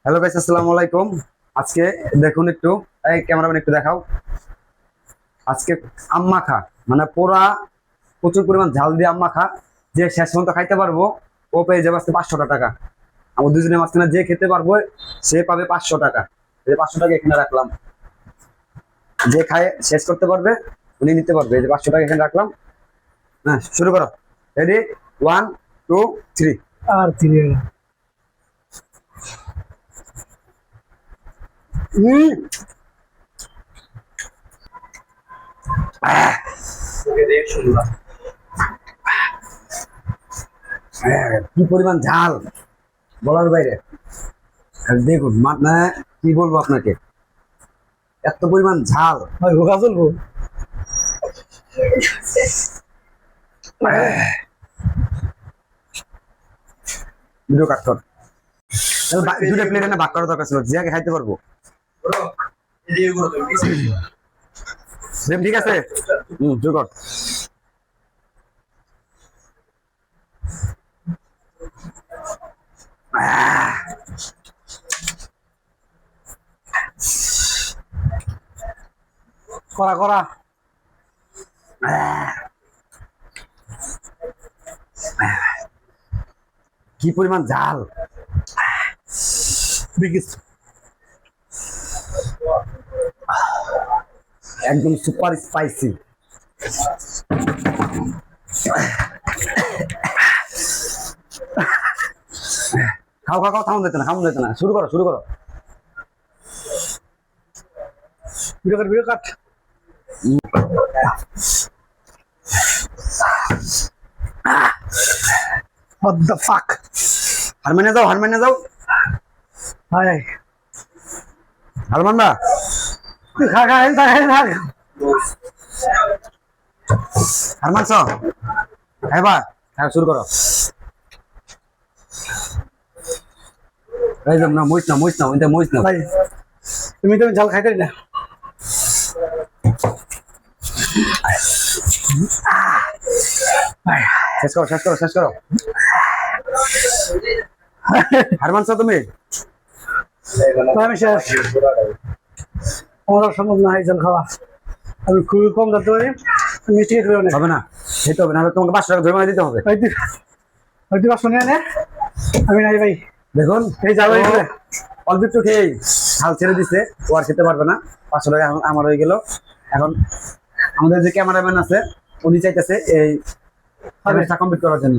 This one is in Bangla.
হ্যালো গাইস, আসসালামু আলাইকুম। আজকে দেখুন একটু, এই ক্যামেরাম্যান একটু দেখাও। আজকে আম মাখা, মানে পুরা প্রচুর পরিমাণ ঝাল দিয়ে আম মাখা, যে শেষ পর্যন্ত খাইতে পারবো ও পেয়ে যাবে আজকে 500 টাকা। আমার দুজনের মাঝখানে যে খেতে পারবো সে পাবে 500 টাকা। এই যে 500 টাকা এখানে রাখলাম, যে খায় শেষ করতে পারবে উনি নিতে পারবে। এই যে 500 টাকা এখানে রাখলাম। হ্যাঁ, শুরু করো। রেডি, 1 2 3। আর তিনি হুম, কি পরিমাণ ঝাল বলার বাইরে। আর দেখুন মানে কি বলবো আপনাকে, এত পরিমাণ ঝাল। ভাই হোকা চলবো। ভিডিও কাট কর। দুটো প্লেট এনে ভাগ করার দরকার ছিল, জিয়াকে খাইতে পারবো। ঠিক আছে, শুরু কর। করা করা কি পরিমাণ ঝাল, বিগিস একদম সুপার স্পাইসি। খাও খাও খাও, থামুন দিতে না, থামুন দিতে না, শুরু করো শুরু করো। Video cut what the fuck হারমানে যাও, হারমানে যাও, হাই হারমান দা। তুই খা খা থাক থাক হারমান চ, খাইবা? হ্যাঁ, শুরু করো। এই যে না, মরিচ না, মরিচ না, ওইটা মরিচ না। ভাই তুমি তো ঝাল খাইতে না। শেষ করো শেষ করো শেষ করো। হারমান চ তুমি। আমি শেষ, আমার আর সম্ভব না এই ঝাল খাওয়া। আমি খুবই কম ধরতে পারি, মিষ্টি খেতে পারি না। হবে না, খেতে হবে, নাহলে তোমাকে 500 টাকা জরিমানা দিতে হবে। হয়তো বা শুনে নে আমি নাই ভাই। দেখুন এই ঝাল হয়ে গেলে অল্প একটু খেয়েই ঝাল ছেড়ে দিছে, ও আর খেতে পারবে না। 500 টাকা এখন আমার হয়ে গেল। এখন আমাদের যে ক্যামেরাম্যান আছে উনি চাইতেছে এই কমপ্লিট করার জন্য।